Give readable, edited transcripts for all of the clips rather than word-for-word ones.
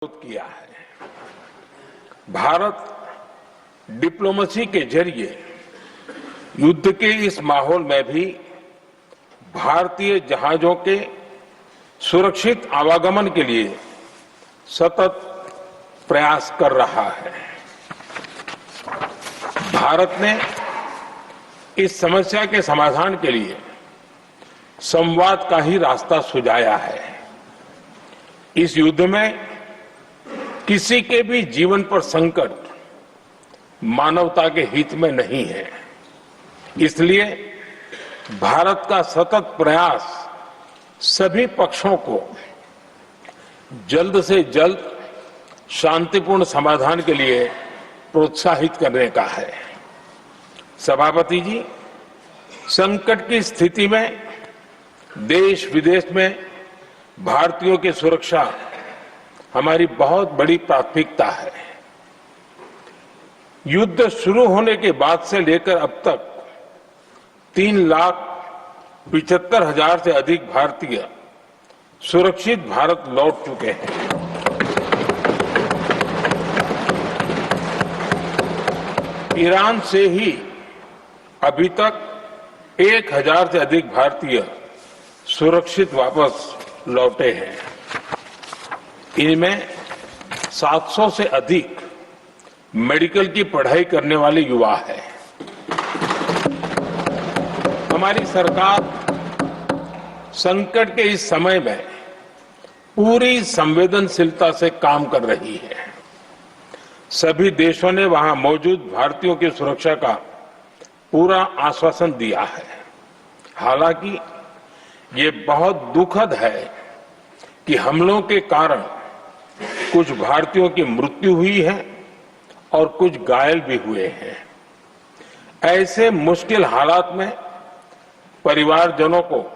किया है। भारत डिप्लोमेसी के जरिए युद्ध के इस माहौल में भी भारतीय जहाजों के सुरक्षित आवागमन के लिए सतत प्रयास कर रहा है। भारत ने इस समस्या के समाधान के लिए संवाद का ही रास्ता सुझाया है। इस युद्ध में किसी के भी जीवन पर संकट मानवता के हित में नहीं है। इसलिए भारत का सतत प्रयास सभी पक्षों को जल्द से जल्द शांतिपूर्ण समाधान के लिए प्रोत्साहित करने का है। सभापति जी, संकट की स्थिति में देश विदेश में भारतीयों की सुरक्षा हमारी बहुत बड़ी प्राथमिकता है। युद्ध शुरू होने के बाद से लेकर अब तक 3,75,000 से अधिक भारतीय सुरक्षित भारत लौट चुके हैं। ईरान से ही अभी तक 1,000 से अधिक भारतीय सुरक्षित वापस लौटे हैं। इनमें 700 से अधिक मेडिकल की पढ़ाई करने वाले युवा हैं। हमारी सरकार संकट के इस समय में पूरी संवेदनशीलता से काम कर रही है। सभी देशों ने वहां मौजूद भारतीयों की सुरक्षा का पूरा आश्वासन दिया है। हालांकि ये बहुत दुखद है कि हमलों के कारण कुछ भारतीयों की मृत्यु हुई है और कुछ घायल भी हुए हैं। ऐसे मुश्किल हालात में परिवारजनों को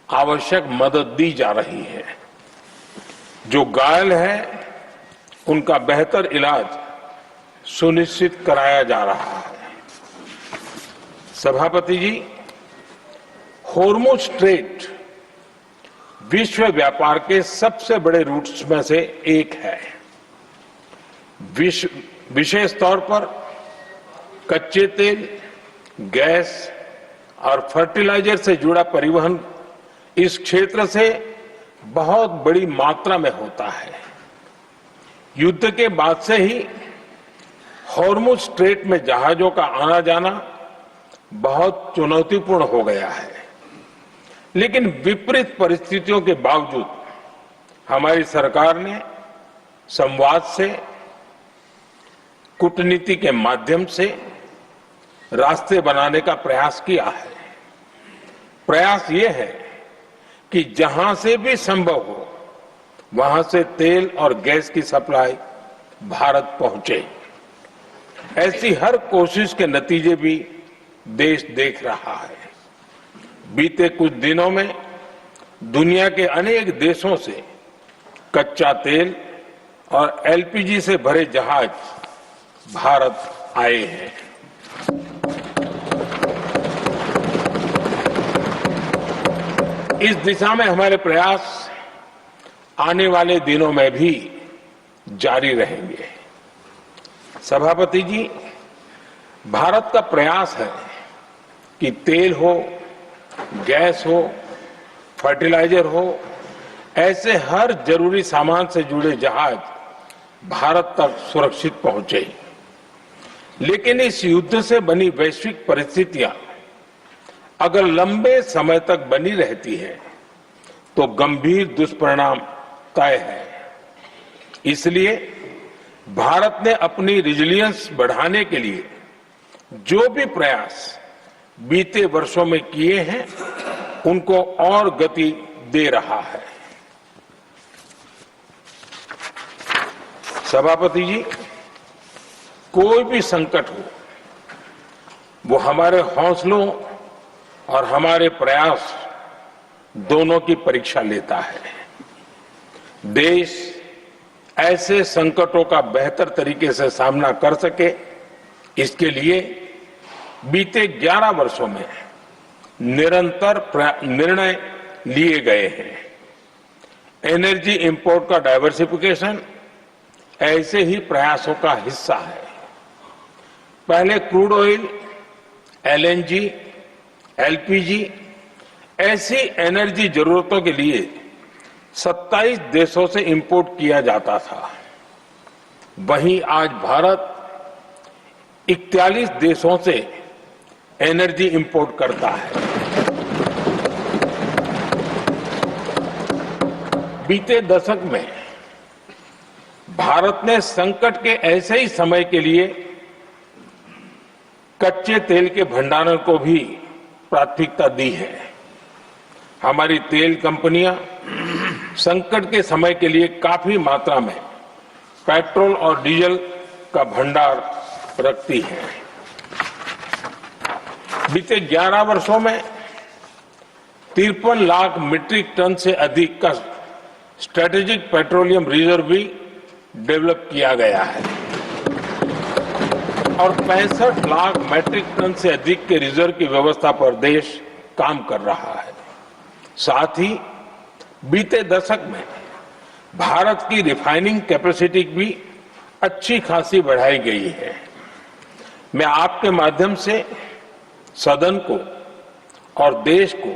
आवश्यक मदद दी जा रही है। जो घायल है उनका बेहतर इलाज सुनिश्चित कराया जा रहा है। सभापति जी, होर्मुज स्ट्रेट विश्व व्यापार के सबसे बड़े रूट्स में से एक है। विशेष तौर पर कच्चे तेल, गैस और फर्टिलाइजर से जुड़ा परिवहन इस क्षेत्र से बहुत बड़ी मात्रा में होता है। युद्ध के बाद से ही होर्मुज स्ट्रेट में जहाजों का आना जाना बहुत चुनौतीपूर्ण हो गया है। लेकिन विपरीत परिस्थितियों के बावजूद हमारी सरकार ने संवाद से, कूटनीति के माध्यम से रास्ते बनाने का प्रयास किया है। प्रयास ये है कि जहां से भी संभव हो वहां से तेल और गैस की सप्लाई भारत पहुंचे। ऐसी हर कोशिश के नतीजे भी देश देख रहा है। बीते कुछ दिनों में दुनिया के अनेक देशों से कच्चा तेल और एलपीजी से भरे जहाज भारत आए हैं। इस दिशा में हमारे प्रयास आने वाले दिनों में भी जारी रहेंगे। सभापति जी, भारत का प्रयास है कि तेल हो, गैस हो, फर्टिलाइजर हो, ऐसे हर जरूरी सामान से जुड़े जहाज भारत तक सुरक्षित पहुंचे। लेकिन इस युद्ध से बनी वैश्विक परिस्थितियां अगर लंबे समय तक बनी रहती है तो गंभीर दुष्परिणाम तय है। इसलिए भारत ने अपनी रेजिलियंस बढ़ाने के लिए जो भी प्रयास बीते वर्षों में किए हैं उनको और गति दे रहा है। सभापति जी, कोई भी संकट हो वो हमारे हौसलों और हमारे प्रयास दोनों की परीक्षा लेता है। देश ऐसे संकटों का बेहतर तरीके से सामना कर सके, इसके लिए बीते 11 वर्षों में निरंतर निर्णय लिए गए हैं। एनर्जी इंपोर्ट का डाइवर्सिफिकेशन ऐसे ही प्रयासों का हिस्सा है। पहले क्रूड ऑयल, एलएनजी, एलपीजी ऐसी एनर्जी जरूरतों के लिए 27 देशों से इंपोर्ट किया जाता था। वहीं आज भारत 41 देशों से एनर्जी इंपोर्ट करता है। बीते दशक में भारत ने संकट के ऐसे ही समय के लिए कच्चे तेल के भंडारण को भी प्राथमिकता दी है। हमारी तेल कंपनियां संकट के समय के लिए काफी मात्रा में पेट्रोल और डीजल का भंडार रखती हैं। बीते 11 वर्षों में 53 लाख मीट्रिक टन से अधिक का स्ट्रेटेजिक पेट्रोलियम रिजर्व भी डेवलप किया गया है और 65 लाख मीट्रिक टन से अधिक के रिजर्व की व्यवस्था पर देश काम कर रहा है। साथ ही बीते दशक में भारत की रिफाइनिंग कैपेसिटी भी अच्छी खासी बढ़ाई गई है। मैं आपके माध्यम से सदन को और देश को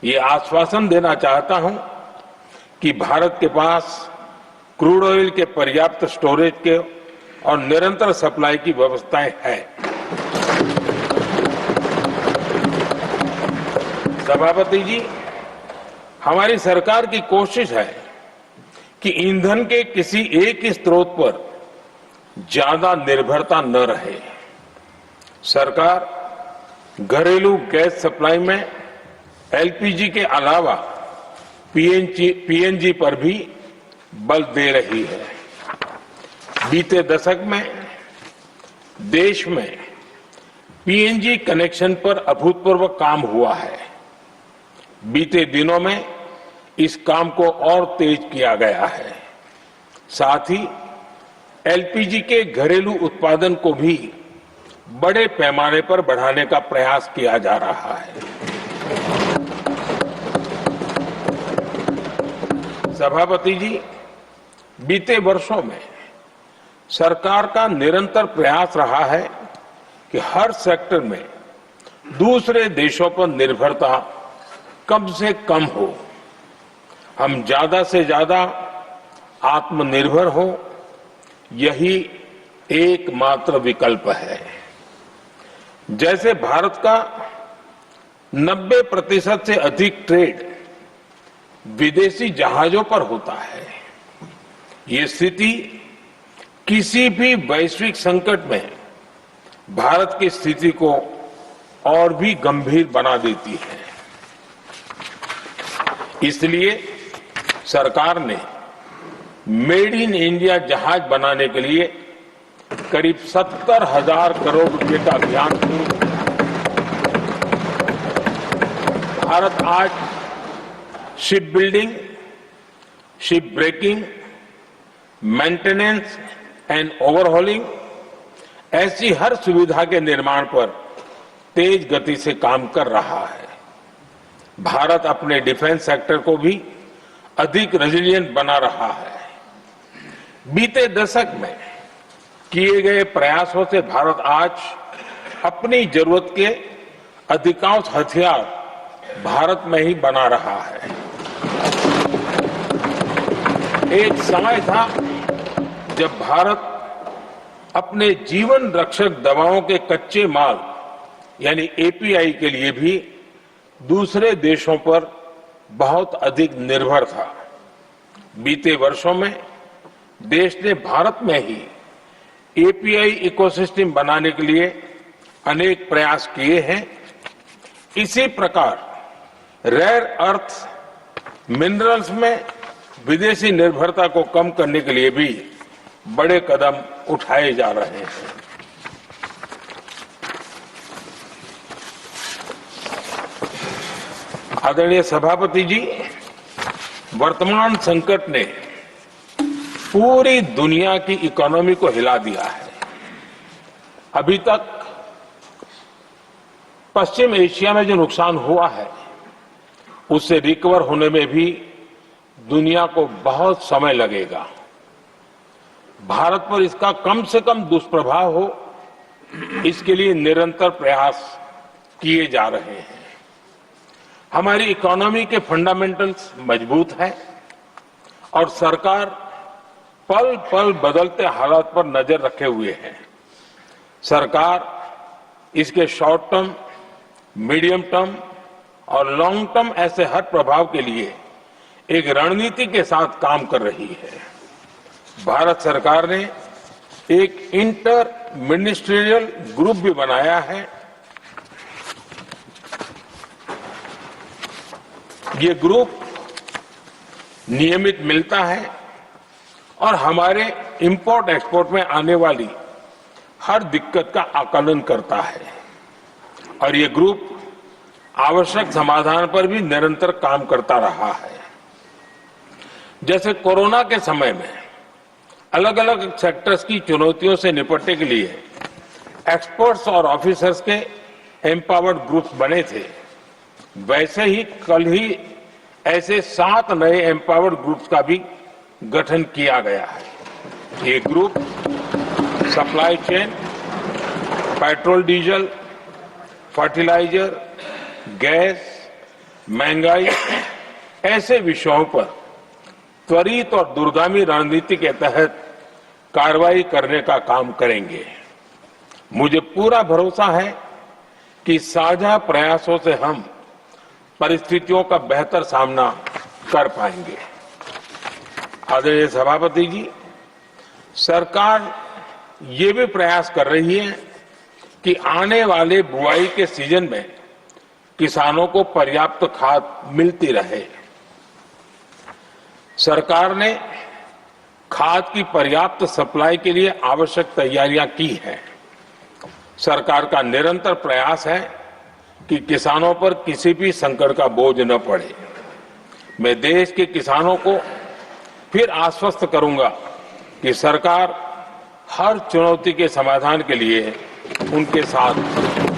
ये आश्वासन देना चाहता हूं कि भारत के पास क्रूड ऑयल के पर्याप्त स्टोरेज के और निरंतर सप्लाई की व्यवस्थाएं हैं। सभापति जी, हमारी सरकार की कोशिश है कि ईंधन के किसी एक ही स्रोत पर ज्यादा निर्भरता न रहे। सरकार घरेलू गैस सप्लाई में एलपीजी के अलावा पीएनजी पर भी बल दे रही है। बीते दशक में देश में पीएनजी कनेक्शन पर अभूतपूर्व काम हुआ है। बीते दिनों में इस काम को और तेज किया गया है। साथ ही एलपीजी के घरेलू उत्पादन को भी बड़े पैमाने पर बढ़ाने का प्रयास किया जा रहा है। सभापति जी, बीते वर्षों में सरकार का निरंतर प्रयास रहा है कि हर सेक्टर में दूसरे देशों पर निर्भरता कम से कम हो, हम ज्यादा से ज्यादा आत्मनिर्भर हो, यही एकमात्र विकल्प है। जैसे भारत का 90% से अधिक ट्रेड विदेशी जहाजों पर होता है, ये स्थिति किसी भी वैश्विक संकट में भारत की स्थिति को और भी गंभीर बना देती है। इसलिए सरकार ने मेड इन इंडिया जहाज बनाने के लिए करीब 70,000 करोड़ रुपए का अभियान शुरू किया। भारत आज ship building, ship breaking, maintenance and overhauling ऐसी हर सुविधा के निर्माण पर तेज गति से काम कर रहा है। भारत अपने डिफेंस सेक्टर को भी अधिक रेजिलिएंट बना रहा है। बीते दशक में किए गए प्रयासों से भारत आज अपनी जरूरत के अधिकांश हथियार भारत में ही बना रहा है। एक समय था जब भारत अपने जीवन रक्षक दवाओं के कच्चे माल यानी एपीआई के लिए भी दूसरे देशों पर बहुत अधिक निर्भर था। बीते वर्षों में देश ने भारत में ही एपीआई इकोसिस्टम बनाने के लिए अनेक प्रयास किए हैं। इसी प्रकार रेयर अर्थ मिनरल्स में विदेशी निर्भरता को कम करने के लिए भी बड़े कदम उठाए जा रहे हैं। आदरणीय सभापति जी, वर्तमान संकट ने पूरी दुनिया की इकोनॉमी को हिला दिया है। अभी तक पश्चिम एशिया में जो नुकसान हुआ है उससे रिकवर होने में भी दुनिया को बहुत समय लगेगा। भारत पर इसका कम से कम दुष्प्रभाव हो, इसके लिए निरंतर प्रयास किए जा रहे हैं। हमारी इकोनॉमी के फंडामेंटल्स मजबूत हैं और सरकार पल पल बदलते हालात पर नजर रखे हुए है। सरकार इसके शॉर्ट टर्म, मीडियम टर्म और लॉन्ग टर्म ऐसे हर प्रभाव के लिए एक रणनीति के साथ काम कर रही है। भारत सरकार ने एक इंटर मिनिस्ट्रियल ग्रुप भी बनाया है। ये ग्रुप नियमित मिलता है और हमारे इंपोर्ट एक्सपोर्ट में आने वाली हर दिक्कत का आकलन करता है और ये ग्रुप आवश्यक समाधान पर भी निरंतर काम करता रहा है। जैसे कोरोना के समय में अलग अलग सेक्टर्स की चुनौतियों से निपटने के लिए एक्सपर्ट्स और ऑफिसर्स के एम्पावर्ड ग्रुप्स बने थे, वैसे ही कल ही ऐसे 7 नए एम्पावर्ड ग्रुप्स का भी गठन किया गया है। ये group supply chain, petrol diesel, fertiliser, gas, महंगाई ऐसे विषयों पर त्वरित और दूरगामी रणनीति के तहत कार्रवाई करने का काम करेंगे। मुझे पूरा भरोसा है कि साझा प्रयासों से हम परिस्थितियों का बेहतर सामना कर पाएंगे। आदरणीय सभापति जी, सरकार ये भी प्रयास कर रही है कि आने वाले बुआई के सीजन में किसानों को पर्याप्त खाद मिलती रहे। सरकार ने खाद की पर्याप्त सप्लाई के लिए आवश्यक तैयारियां की हैं। सरकार का निरंतर प्रयास है कि किसानों पर किसी भी संकट का बोझ न पड़े। मैं देश के किसानों को फिर आश्वस्त करूंगा कि सरकार हर चुनौती के समाधान के लिए उनके साथ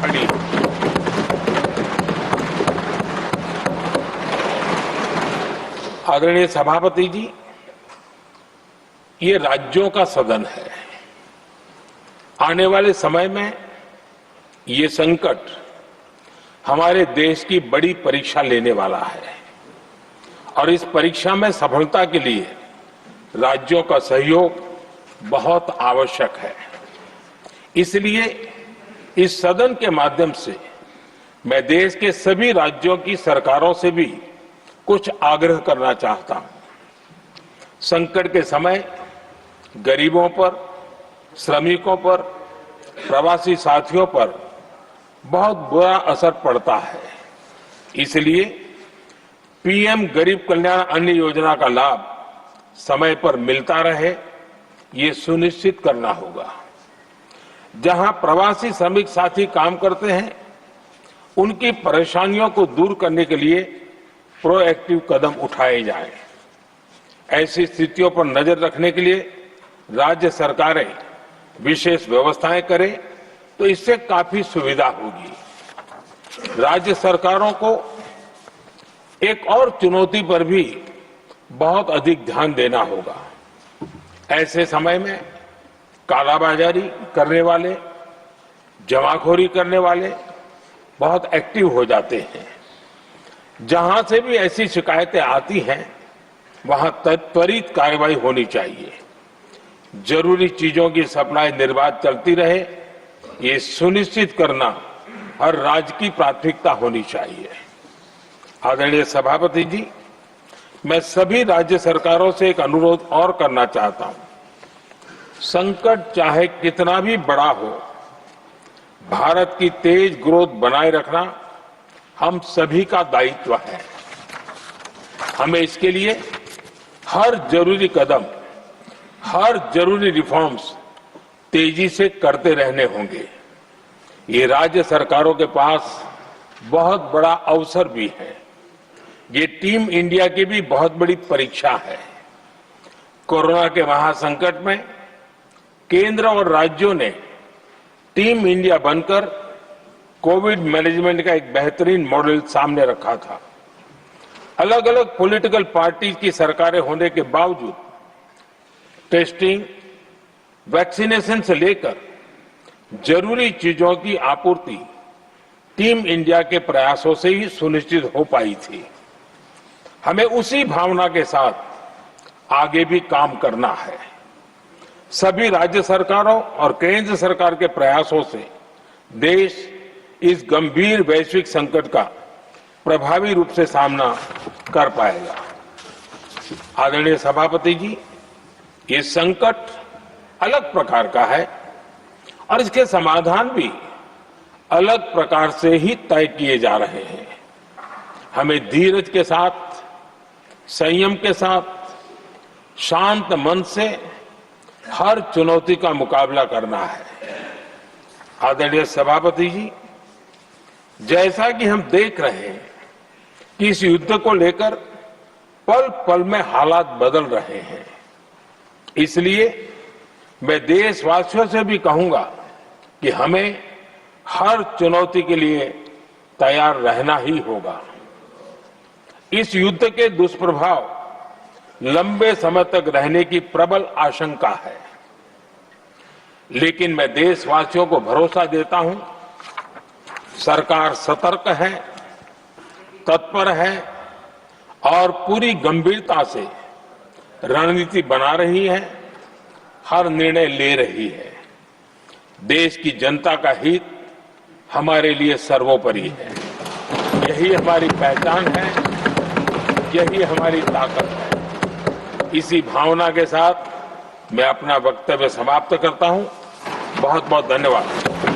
खड़ी है। आदरणीय सभापति जी, ये राज्यों का सदन है। आने वाले समय में ये संकट हमारे देश की बड़ी परीक्षा लेने वाला है और इस परीक्षा में सफलता के लिए राज्यों का सहयोग बहुत आवश्यक है। इसलिए इस सदन के माध्यम से मैं देश के सभी राज्यों की सरकारों से भी कुछ आग्रह करना चाहता हूं। संकट के समय गरीबों पर, श्रमिकों पर, प्रवासी साथियों पर बहुत बुरा असर पड़ता है। इसलिए पीएम गरीब कल्याण अन्न योजना का लाभ समय पर मिलता रहे, ये सुनिश्चित करना होगा। जहां प्रवासी श्रमिक साथी काम करते हैं, उनकी परेशानियों को दूर करने के लिए प्रोएक्टिव कदम उठाए जाएं। ऐसी स्थितियों पर नजर रखने के लिए राज्य सरकारें विशेष व्यवस्थाएं करें तो इससे काफी सुविधा होगी। राज्य सरकारों को एक और चुनौती पर भी बहुत अधिक ध्यान देना होगा। ऐसे समय में कालाबाजारी करने वाले, जमाखोरी करने वाले बहुत एक्टिव हो जाते हैं। जहां से भी ऐसी शिकायतें आती हैं, वहां त्वरित कार्रवाई होनी चाहिए। जरूरी चीजों की सप्लाई निर्बाध चलती रहे, ये सुनिश्चित करना हर राज्य की प्राथमिकता होनी चाहिए। आदरणीय सभापति जी, मैं सभी राज्य सरकारों से एक अनुरोध और करना चाहता हूं। संकट चाहे कितना भी बड़ा हो, भारत की तेज ग्रोथ बनाए रखना हम सभी का दायित्व है। हमें इसके लिए हर जरूरी कदम, हर जरूरी रिफॉर्म्स तेजी से करते रहने होंगे। ये राज्य सरकारों के पास बहुत बड़ा अवसर भी है। ये टीम इंडिया की भी बहुत बड़ी परीक्षा है। कोरोना के महासंकट में केंद्र और राज्यों ने टीम इंडिया बनकर कोविड मैनेजमेंट का एक बेहतरीन मॉडल सामने रखा था। अलग अलग पॉलिटिकल पार्टी की सरकारें होने के बावजूद टेस्टिंग, वैक्सीनेशन से लेकर जरूरी चीजों की आपूर्ति टीम इंडिया के प्रयासों से ही सुनिश्चित हो पाई थी। हमें उसी भावना के साथ आगे भी काम करना है। सभी राज्य सरकारों और केंद्र सरकार के प्रयासों से देश इस गंभीर वैश्विक संकट का प्रभावी रूप से सामना कर पाएगा। आदरणीय सभापति जी, ये संकट अलग प्रकार का है और इसके समाधान भी अलग प्रकार से ही तय किए जा रहे हैं। हमें धीरज के साथ, संयम के साथ, शांत मन से हर चुनौती का मुकाबला करना है। आदरणीय सभापति जी, जैसा कि हम देख रहे हैं कि इस युद्ध को लेकर पल पल में हालात बदल रहे हैं, इसलिए मैं देशवासियों से भी कहूंगा कि हमें हर चुनौती के लिए तैयार रहना ही होगा। इस युद्ध के दुष्प्रभाव लंबे समय तक रहने की प्रबल आशंका है, लेकिन मैं देशवासियों को भरोसा देता हूं, सरकार सतर्क है, तत्पर है और पूरी गंभीरता से रणनीति बना रही है, हर निर्णय ले रही है। देश की जनता का हित हमारे लिए सर्वोपरि है। यही हमारी पहचान है, यही हमारी ताकत है। इसी भावना के साथ मैं अपना वक्तव्य समाप्त करता हूं। बहुत बहुत धन्यवाद।